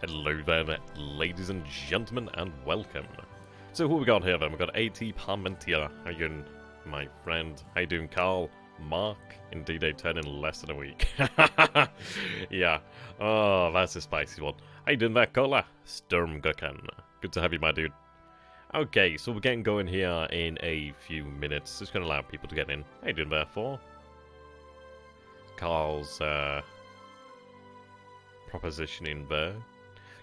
Hello there, ladies and gentlemen, and welcome. So who we got here then? We've got AT Parmentier. How you doing, my friend? How you doing, Carl? Mark? Indeed, a turn in less than a week. Yeah. Oh, that's a spicy one. How you doing there, Cola? Sturmgurkan. Good to have you, my dude. Okay, so we're getting going here in a few minutes. Just going to allow people to get in. How you doing there, for? Carl's, propositioning there.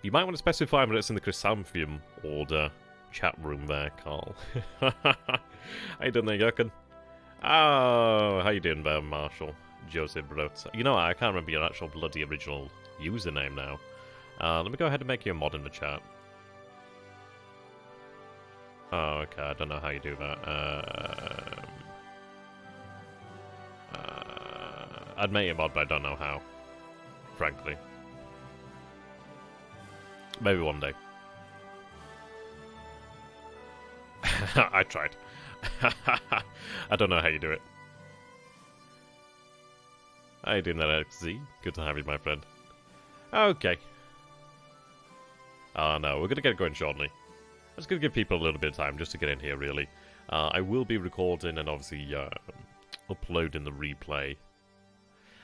You might want to specify whether it's in the Chrysanthemum order chat room there, Carl. How you doing there, Gurkan? Oh, how you doing there, Marshall? Joseph Brot. You know what, I can't remember your actual bloody original username now. Let me go ahead and make you a mod in the chat. Oh, okay, I don't know how you do that. I'd make you a mod, but I don't know how. Frankly. Maybe one day. I tried. I don't know how you do it. How you doing there, XZ? Good to have you, my friend. Okay. Oh no, we're gonna get going shortly. I'm just gonna give people a little bit of time just to get in here, really. I will be recording and obviously uploading the replay.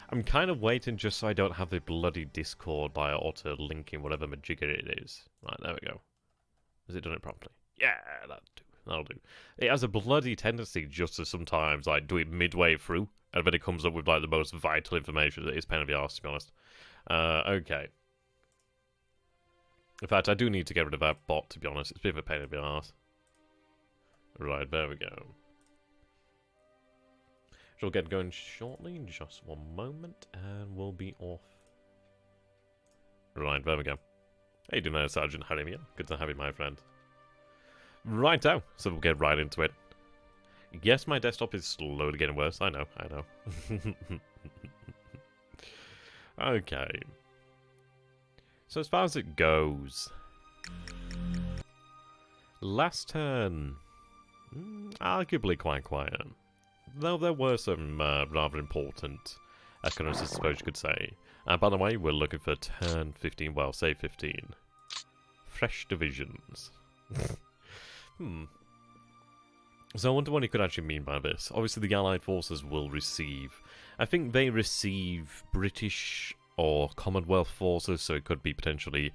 I'm kind of waiting just so I don't have the bloody Discord by auto-linking whatever majigger it is. Right, there we go. Has it done it properly? Yeah, that'll do. It has a bloody tendency just to sometimes like do it midway through, and then it comes up with like the most vital information. It's pain in the arse, to be honest. Okay. In fact, I do need to get rid of that bot, to be honest. It's a bit of a pain in the arse. Right, there we go. She'll get going shortly, in just one moment, and we'll be off. Right, there we go. How you doing there, Sergeant Harimia? Good to have you, my friend. Righto, so we'll get right into it. Yes, my desktop is slowly getting worse, I know. Okay. So as far as it goes... Last turn... arguably quite quiet. Though there were some rather important occurrences, I suppose you could say. By the way, we're looking for turn 15, well, say 15. Fresh divisions. So I wonder what he could actually mean by this. Obviously the Allied forces will receive... I think they receive British or Commonwealth forces, so it could be potentially...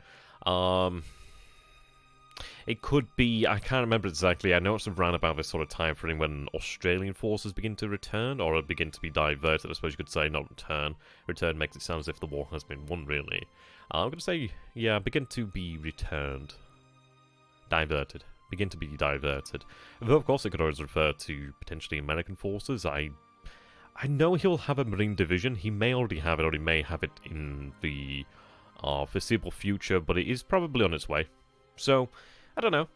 It could be, I can't remember exactly, I know it's around about this sort of time frame when Australian forces begin to return, or begin to be diverted, I suppose you could say, not return. Return makes it sound as if the war has been won, really. I'm going to say, yeah, begin to be returned. Diverted. Begin to be diverted. Though, of course, it could always refer to potentially American forces. I know he'll have a Marine division. He may already have it, or he may have it in the foreseeable future, but it is probably on its way. So, I don't know.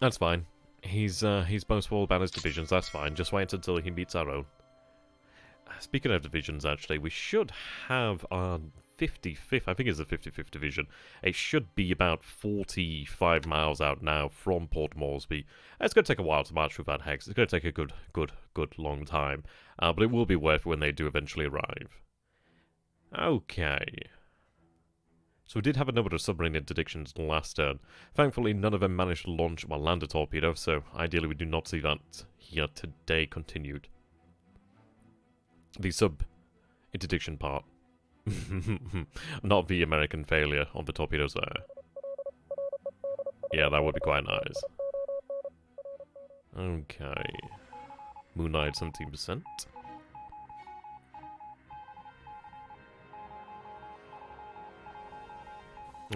That's fine. He's boastful about his divisions, that's fine. Just wait until he meets our own. Speaking of divisions, actually, we should have our 55th, I think it's the 55th division. It should be about 45 miles out now from Port Moresby. It's going to take a while to march through that hex. It's going to take a good long time. But it will be worth it when they do eventually arrive. Okay. So we did have a number of submarine interdictions last turn. Thankfully, none of them managed to launch or land a torpedo, so ideally we do not see that here today continued. The sub-interdiction part. Not the American failure on the torpedoes there. Yeah, that would be quite nice. Okay. Moonlight 17%.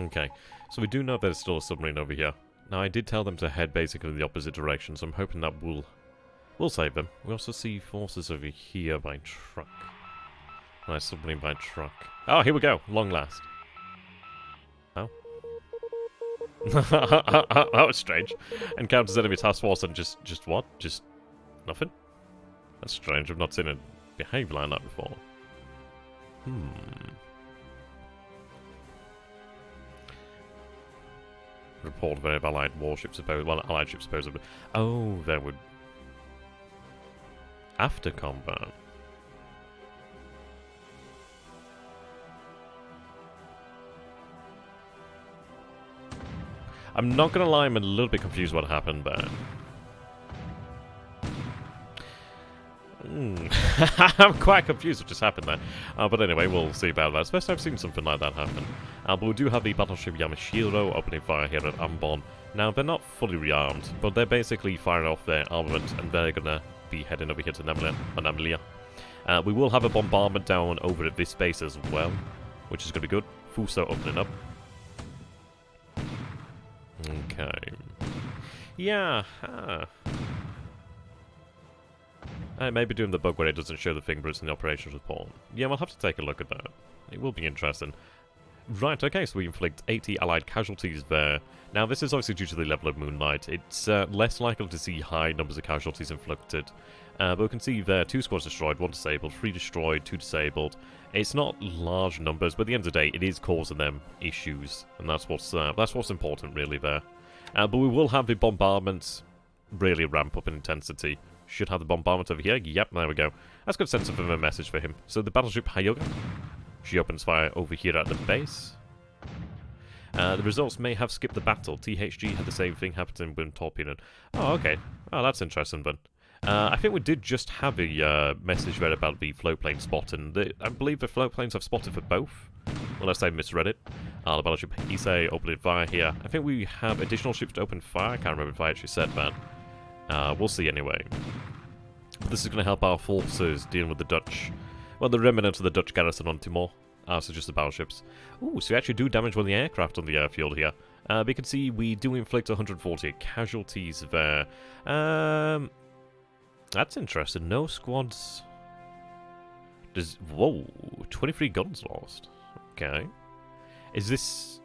Okay, so we do know there's still a submarine over here. Now, I did tell them to head basically the opposite direction, so I'm hoping that will save them. We also see forces over here by truck. Nice submarine by truck. Oh, here we go. Long last. Oh. That was strange. Encounters enemy task force and just what? Just nothing? That's strange. I've not seen it behave like that before. Report of Allied warships, Allied ships supposedly. Oh, there would... After combat. I'm not going to lie, I'm a little bit confused what happened there. I'm quite confused what just happened there. But anyway, we'll see about that. It's the first time I've seen something like that happen. But we do have the battleship Yamashiro opening fire here at Ambon. Now, they're not fully rearmed, but they're basically firing off their armament, and they're going to be heading over here to Namalia. We will have a bombardment down over at this base as well, which is going to be good. Fuso opening up. Okay. Yeah. I may be doing the bug where it doesn't show the fingerprints in the operations report. Yeah, we'll have to take a look at that. It will be interesting. Right, okay, so we inflict 80 allied casualties there. Now, this is obviously due to the level of Moonlight. It's less likely to see high numbers of casualties inflicted. But we can see there 2 squads destroyed, 1 disabled, 3 destroyed, 2 disabled. It's not large numbers, but at the end of the day, it is causing them issues. And that's what's important, really, there. But we will have the bombardments really ramp up in intensity. Should have the bombardment over here. Yep, there we go. That's got sense of a message for him. So the battleship Hyoga, she opens fire over here at the base. The results may have skipped the battle. THG had the same thing happen when torpedoed. Oh, okay. Oh, that's interesting, then. I think we did just have a message read about the float plane spot, and I believe the float planes have spotted for both. Unless I misread it. The battleship Issei opening fire here. I think we have additional ships to open fire. I can't remember if I actually said that. We'll see anyway. This is going to help our forces dealing with the Dutch. Well, the remnants of the Dutch garrison on Timor. So just the battleships. Ooh, so we actually do damage one of the aircraft on the airfield here. But you can see we do inflict 148 casualties there. That's interesting. No squads. Whoa, 23 guns lost. Okay. Is this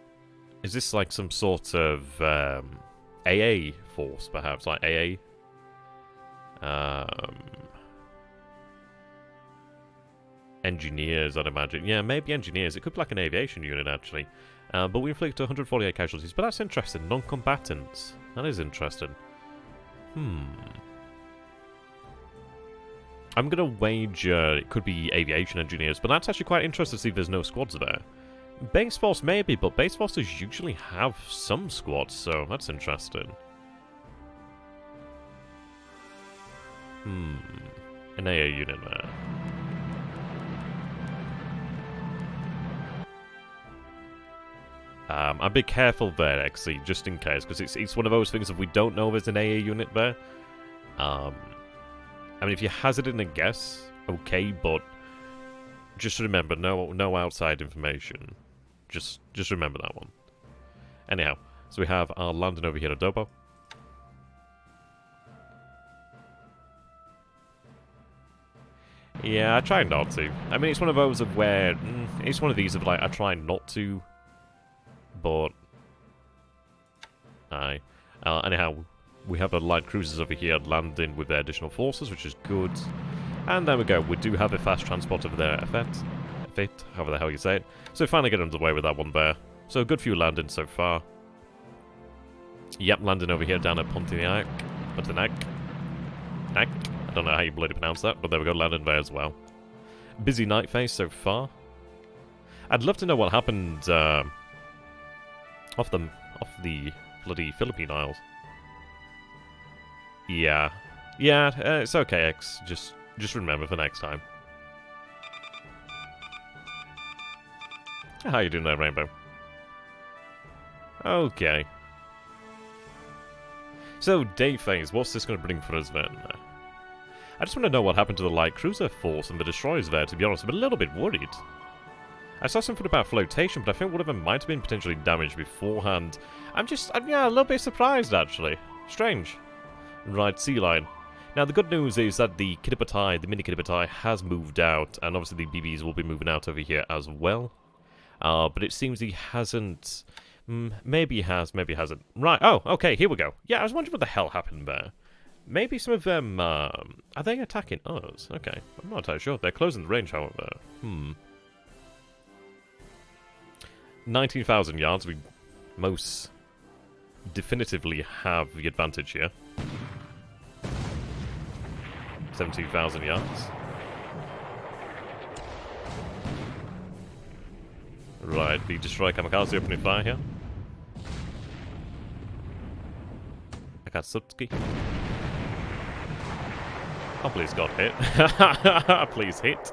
like some sort of AA force, perhaps? Like AA? Engineers, I'd imagine. Yeah, maybe engineers. It could be like an aviation unit, actually. But we inflict 148 casualties. But that's interesting. Non-combatants. That is interesting. I'm going to wager it could be aviation engineers, but that's actually quite interesting to see if there's no squads there. Base Force maybe, but Base Forces usually have some squads, so that's interesting. An AA unit there. I'd be careful there, actually, just in case, because it's one of those things, if we don't know there's an AA unit there, I mean, if you're hazarding a guess, okay, but just remember, no outside information. Just remember that one. Anyhow, so we have our landing over here at Dobo. Yeah, I try not to. I mean, it's one of those of where... it's one of these of, like, I try not to, but... Aye. Anyhow, we have a light cruisers over here landing with their additional forces, which is good. And there we go. We do have a fast transport over there, Effet, however the hell you say it. So we finally get underway with that one there. So a good few landings so far. Yep, landing over here down at Pontiac. I don't know how you bloody pronounce that, but there we go, landing there as well. Busy night phase so far. I'd love to know what happened off the bloody Philippine Isles. Yeah. Yeah, it's okay, X. Just remember for next time. How you doing there, Rainbow? Okay. So, day phase, what's this going to bring for us then? I just want to know what happened to the light cruiser force and the destroyers there, to be honest. I'm a little bit worried. I saw something about flotation, but I think one of them might have been potentially damaged beforehand. I'm yeah, a little bit surprised, actually. Strange. Right, Sea Lion. Now, the good news is that the Kiribatai, the mini Kiribatai, has moved out, and obviously the BBs will be moving out over here as well. But it seems he hasn't... maybe he has, maybe he hasn't. Right, oh, okay, here we go. Yeah, I was wondering what the hell happened there. Maybe some of them, are they attacking us? Okay, I'm not entirely sure. They're closing the range, however. 19,000 yards, we most definitively have the advantage here. 17,000 yards. Right, the destroyer kamikaze opening fire here. Akatsuki. Oh, please God, hit. Please hit.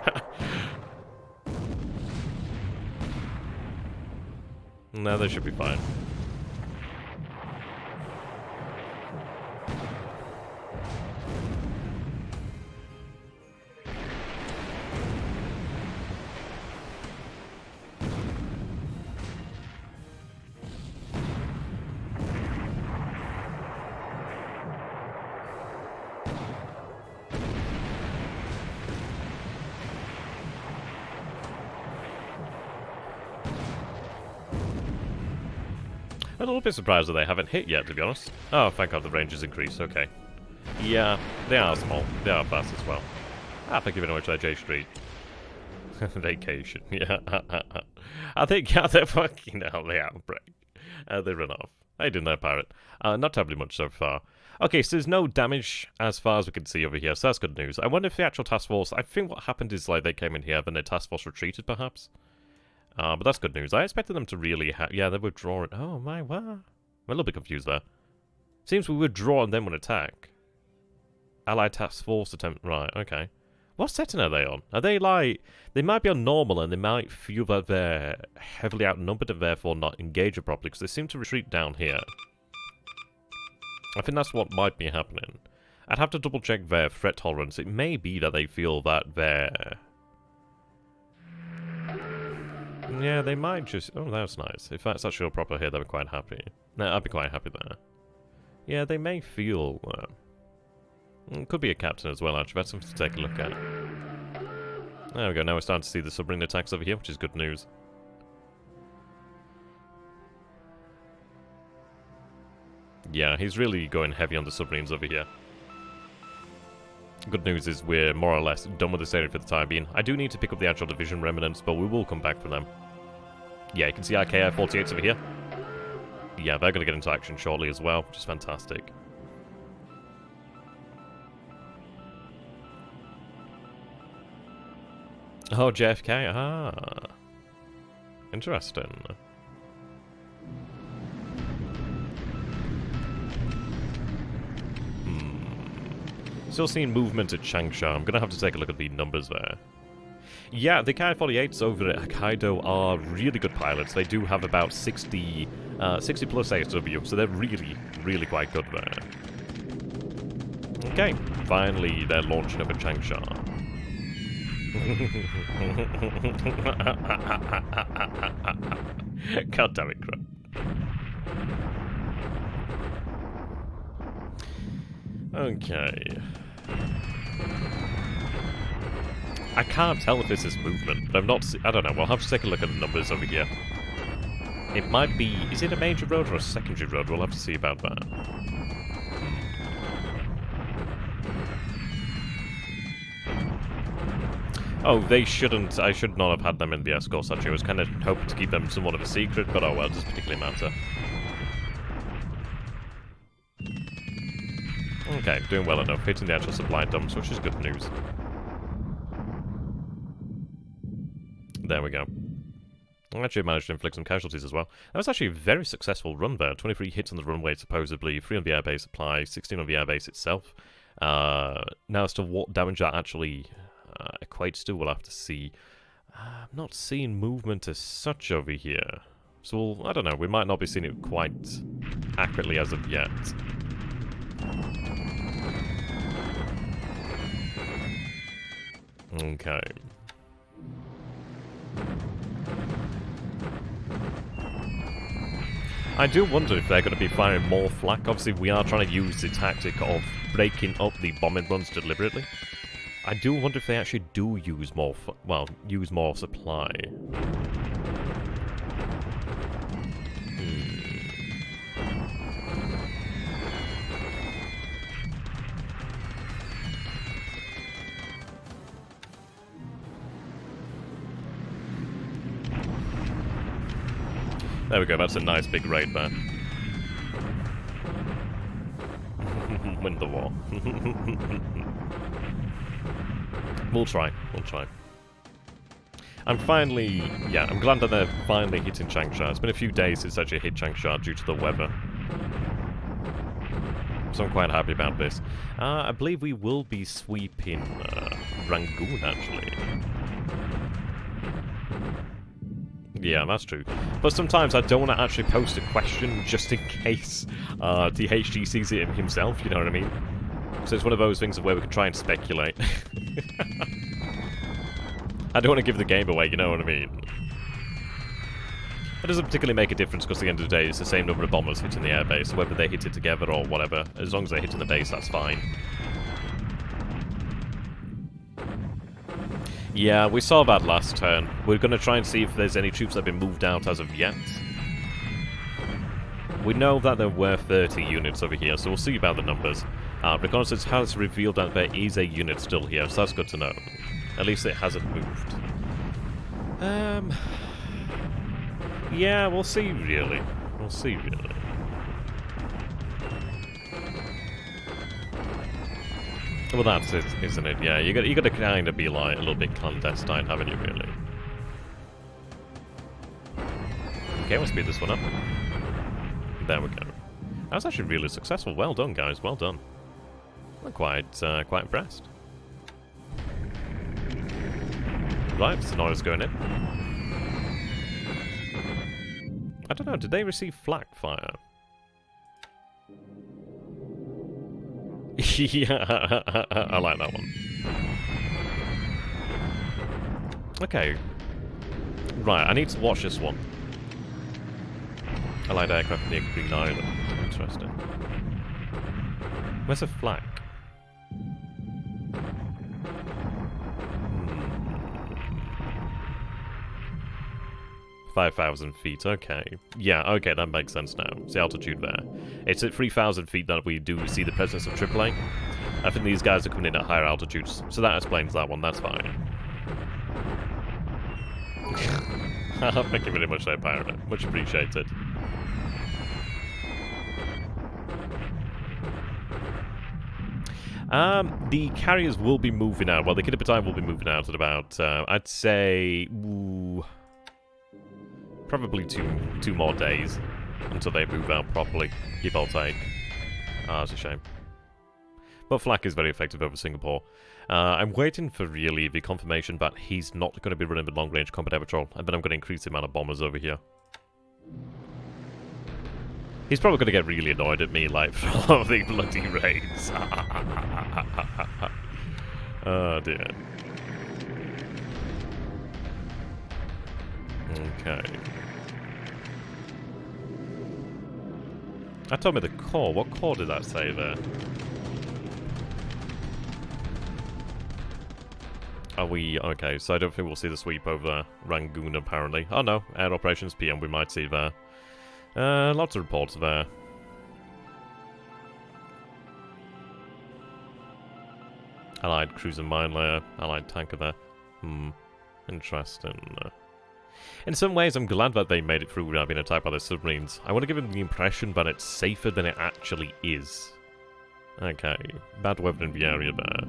No, they should be fine. I'm a little bit surprised that they haven't hit yet, to be honest. Oh, thank God the range has increased, okay. Yeah, they are small. They are fast as well. Ah, thank you very much, J Street. Vacation, yeah. I think, yeah, they're fucking hell, they outbreak. They run off. They didn't, they pirate. Not terribly much so far. Okay, so there's no damage as far as we can see over here, so that's good news. I wonder if the actual task force, I think what happened is, like, they came in here, then the task force retreated, perhaps? But that's good news. I expected them to really yeah, they're withdrawing. Oh my, what? I'm a little bit confused there. Seems we withdraw and then would attack. Allied task force attempt. Right, okay. What setting are they on? Are they like... They might be on normal and they might feel that they're heavily outnumbered and therefore not engaging properly because they seem to retreat down here. I think that's what might be happening. I'd have to double check their threat tolerance. It may be that they feel that they're... Yeah, they might just... Oh, that's nice. If that's actually a proper hit, I'd be quite happy. No, I'd be quite happy there. Yeah, they may feel... it could be a captain as well, actually. That's something to take a look at. There we go. Now we're starting to see the submarine attacks over here, which is good news. Yeah, he's really going heavy on the submarines over here. Good news is we're more or less done with this area for the time being. I do need to pick up the actual division remnants, but we will come back for them. Yeah, you can see our KI-48s over here. Yeah, they're going to get into action shortly as well, which is fantastic. Oh, JFK, ah. Interesting. Still seeing movement at Changsha. I'm going to have to take a look at the numbers there. Yeah, the Ki-48s over at Hokkaido are really good pilots. They do have about 60 plus ASW, so they're really, really quite good there. Okay, finally they're launching up at Changsha. God damn it, crap. Okay. I can't tell if this is movement, but I've not I don't know, we'll have to take a look at the numbers over here. It might be... Is it a major road or a secondary road? We'll have to see about that. Oh, they shouldn't... I should not have had them in the escorts, actually. I was kind of hoping to keep them somewhat of a secret, but oh well, it doesn't particularly matter. Okay, doing well enough. Hitting the actual supply dumps, which is good news. There we go. I actually managed to inflict some casualties as well. That was actually a very successful run there. 23 hits on the runway, supposedly. 3 on the airbase supply, 16 on the airbase itself. Now as to what damage that actually equates to, we'll have to see. I'm not seeing movement as such over here. So, I don't know. We might not be seeing it quite accurately as of yet. Okay. I do wonder if they're going to be firing more flak. Obviously, we are trying to use the tactic of breaking up the bombing runs deliberately. I do wonder if they actually do use more, use more supply. There we go, that's a nice big raid there. Win the war. We'll try. I'm finally... Yeah, I'm glad that they're finally hitting Changsha. It's been a few days since I actually hit Changsha due to the weather. So I'm quite happy about this. I believe we will be sweeping Rangoon, actually. Yeah, that's true. But sometimes I don't want to actually post a question just in case THG sees it himself, you know what I mean? So it's one of those things where we can try and speculate. I don't want to give the game away, you know what I mean? It doesn't particularly make a difference because at the end of the day it's the same number of bombers hitting the airbase, so whether they hit it together or whatever, as long as they're hitting the base, that's fine. Yeah, we saw that last turn. We're going to try and see if there's any troops that have been moved out as of yet. We know that there were 30 units over here, so we'll see about the numbers. Reconnaissance has revealed that there is a unit still here, so that's good to know. At least it hasn't moved. Yeah, we'll see, really. We'll see, really. Well, that's it, isn't it? Yeah, you got to kind of be like a little bit clandestine, haven't you? Really? Okay, we'll speed this one up. There we go. That was actually really successful. Well done, guys. Well done. I'm quite impressed. Right, Sonora's going in. I don't know. Did they receive flak fire? Yeah, I like that one. Okay. Right, I need to watch this one. Allied aircraft near Green Island. Interesting. Where's the flak? 5,000 feet, okay. Yeah, okay, that makes sense now. It's the altitude there. It's at 3,000 feet that we do see the presence of AAA. I think these guys are coming in at higher altitudes, so that explains that one, that's fine. Thank you very much there, Pirate. Much appreciated. The carriers will be moving out. Well, the Kidapatine will be moving out at about, I'd say... Ooh, probably two more days until they move out properly, give or take. Ah, that's a shame. But flak is very effective over Singapore. I'm waiting for really the confirmation that he's not going to be running with long-range combat air patrol, and then I'm going to increase the amount of bombers over here. He's probably going to get really annoyed at me, like, for all of the bloody raids. Oh dear. Okay. I told me the core. What core did that say there? Are we... Okay, so I don't think we'll see the sweep over Rangoon, apparently. Oh no, air operations PM we might see there. Lots of reports there. Allied cruiser mine layer, allied tanker there. Interesting. In some ways, I'm glad that they made it through without being attacked by the submarines. I want to give them the impression that it's safer than it actually is. Okay, bad weather in the area there.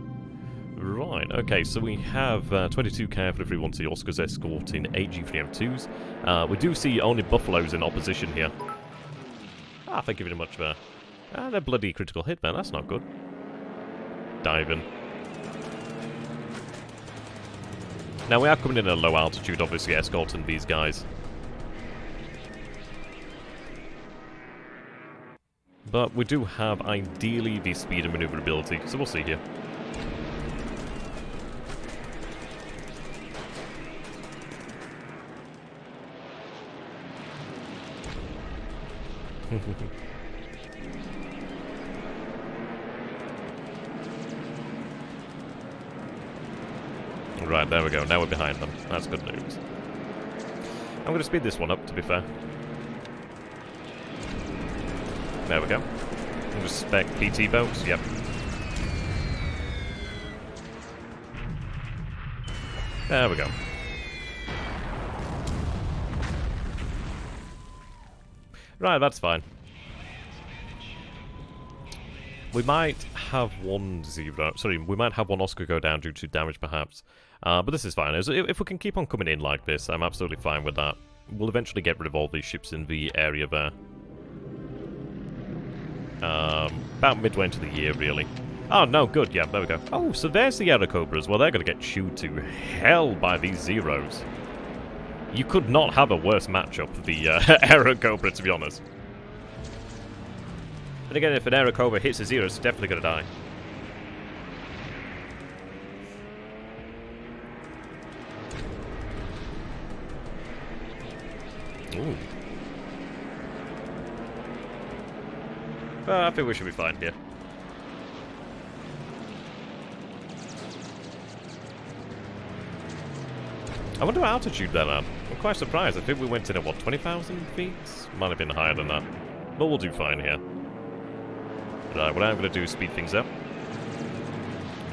Right, okay, so we have 22 carefully 310 Oscars escorting AG3M2s. We do see only Buffaloes in opposition here. Ah, thank you very much there. Ah, they're bloody critical hit, man, that's not good. Diving. Now, we are coming in at a low altitude, obviously, escorting these guys. But we do have, ideally, the speed and maneuverability, so we'll see here. Right, there we go. Now we're behind them. That's good news. I'm going to speed this one up, to be fair. There we go. Respect PT boats. Yep. There we go. Right, that's fine. We might have one zero. Sorry, we might have one Oscar go down due to damage, perhaps. But this is fine. If we can keep on coming in like this, I'm absolutely fine with that. We'll eventually get rid of all these ships in the area there. About midway into the year, really. Oh, no, good, yeah, there we go. Oh, so there's the Aerocobras. Well, they're going to get chewed to hell by these Zeros. You could not have a worse matchup for the Aerocobra, to be honest. But again, if an Aerocobra hits a Zero, it's definitely going to die. Ooh. I think we should be fine here. I wonder what altitude they're at. I'm quite surprised. I think we went in at, what, 20,000 feet? Might have been higher than that. But we'll do fine here. Right, what I'm going to do is speed things up.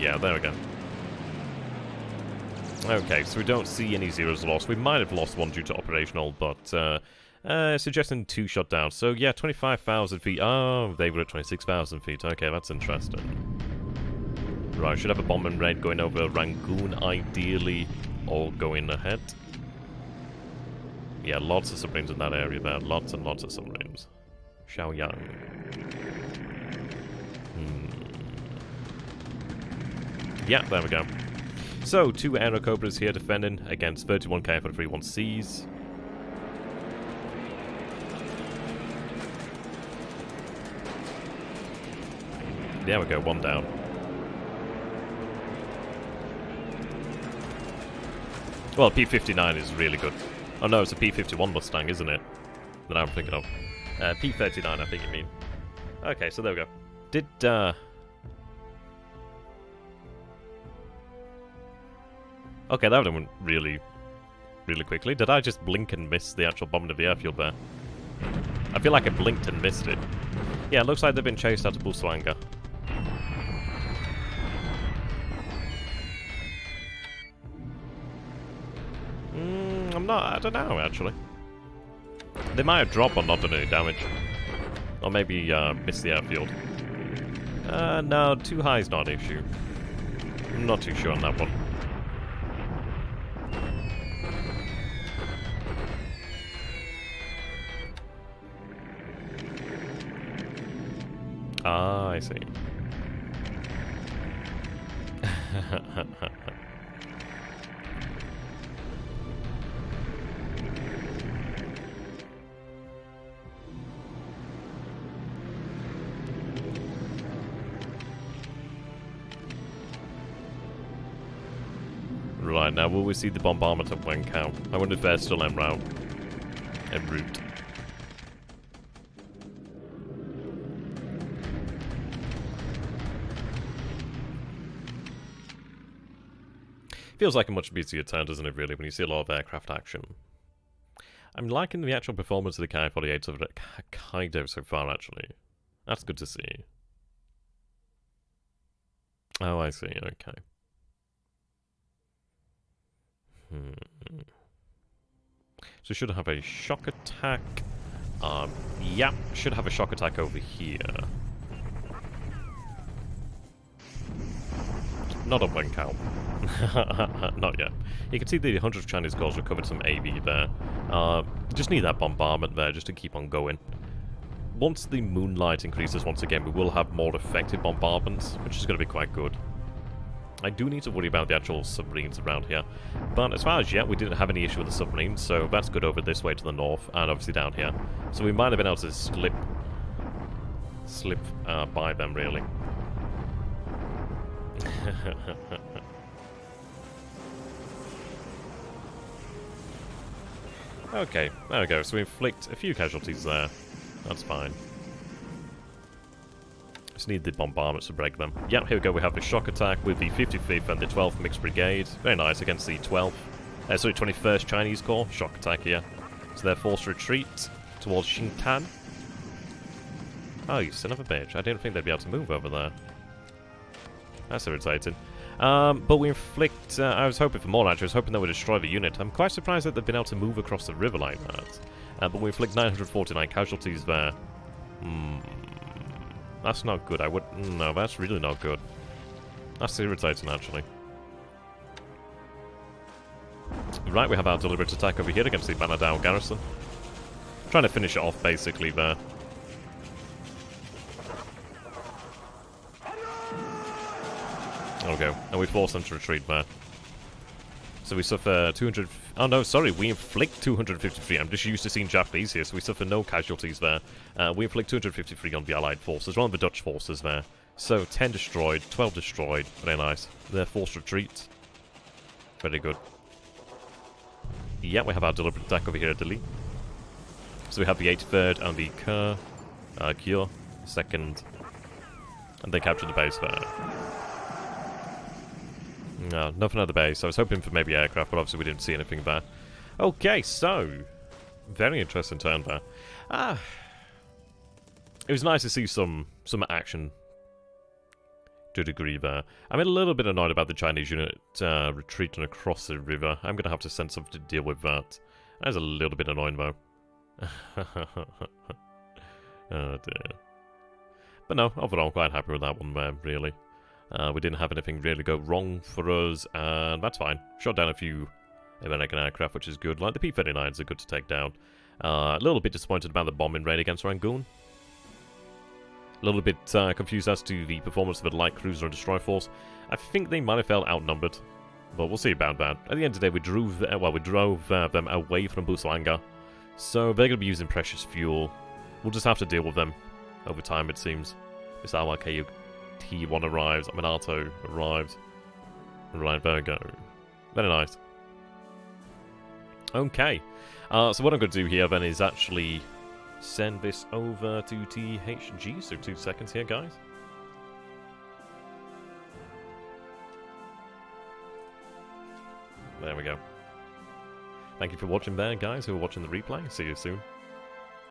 Yeah, there we go. Okay, so we don't see any Zeros lost. We might have lost one due to operational, but suggesting 2 shot down. So yeah, 25,000 feet. Oh, they were at 26,000 feet. Okay, that's interesting. Right, should have a bombing raid going over Rangoon, ideally, or going ahead. Yeah, lots of submarines in that area there. Lots and lots of submarines. Xiaoyang. Yeah, there we go. So, 2 Aerocobras here defending against 31k for the 31Cs. There we go, 1 down. Well, P-59 is really good. Oh no, it's a P-51 Mustang, isn't it? That I'm thinking of. P-39, I think you mean. Okay, so there we go. Did, Okay, that went really, really quickly. Did I just blink and miss the actual bombing of the airfield there? I feel like I blinked and missed it. Yeah, it looks like they've been chased out of Buswanga. I don't know, actually. They might have dropped or not done any damage. Or maybe missed the airfield. No, too high is not an issue. I'm not too sure on that one. Ah, I see. Right, now will we see the bombardment of Wenkao? I wonder if they're still en route. En route. Feels like a much busier turn, doesn't it, really, when you see a lot of aircraft action. I'm liking the actual performance of the Ki-48 of Kaido so far, actually. That's good to see. Oh, I see, okay. So should have a shock attack. Yeah, should have a shock attack over here. Not on Wenkao. Not yet. You can see the 100th Chinese Corps recovered some AV there. Just need that bombardment there just to keep on going. Once the moonlight increases once again, we will have more effective bombardments, which is going to be quite good. I do need to worry about the actual submarines around here. But as far as yet, we didn't have any issue with the submarines, so that's good over this way to the north, and obviously down here. So we might have been able to slip by them, really. Okay, there we go. So we inflict a few casualties there. That's fine. Just need the bombardments to break them. Yep, here we go. We have the shock attack with the 55th and the 12th Mixed Brigade. Very nice against the 12th. Sorry, 21st Chinese Corps. Shock attack here. So they're forced to retreat towards Xintan. Oh, you son of a bitch. I didn't think they'd be able to move over there. That's irritating. But we inflict... I was hoping for more, actually. I was hoping they would destroy the unit. I'm quite surprised that they've been able to move across the river like that. But we inflict 949 casualties there. That's not good. No, that's really not good. That's irritating, actually. Right, we have our deliberate attack over here against the Banadao garrison. Trying to finish it off, basically, there. There we go. And we force them to retreat there. So we suffer 200... Oh no, sorry, we inflict 253. I'm just used to seeing Japanese here, so we suffer no casualties there. We inflict 253 on the Allied forces, one of the Dutch forces there. So 10 destroyed, 12 destroyed. Very nice. They're forced retreat. Very good. Yeah, we have our deliberate attack over here at Delhi. So we have the 83rd and the Kyo, 2nd. And they captured the base there. No, nothing at the base. I was hoping for maybe aircraft, but obviously we didn't see anything there. Okay, so... Very interesting turn there. It was nice to see some action to a degree there. I'm a little bit annoyed about the Chinese unit retreating across the river. I'm going to have to send something to deal with that. That is a little bit annoying, though. Oh, dear. But no, overall, quite happy with that one there, really. We didn't have anything really go wrong for us, and that's fine. Shot down a few American aircraft, which is good. Like, the P-39s are good to take down. A little bit disappointed about the bombing raid against Rangoon. A little bit confused as to the performance of the light cruiser and destroyer force. I think they might have felt outnumbered, but we'll see about that. At the end of the day, we drove them away from Buslanga, so they're going to be using precious fuel. We'll just have to deal with them over time, it seems. This RYKU T1 arrives, Minato arrives. Right, there we go. Very nice. Okay, so what I'm going to do here then is actually send this over to THG, so 2 seconds here, guys. There we go. Thank you for watching there, guys, who are watching the replay. See you soon.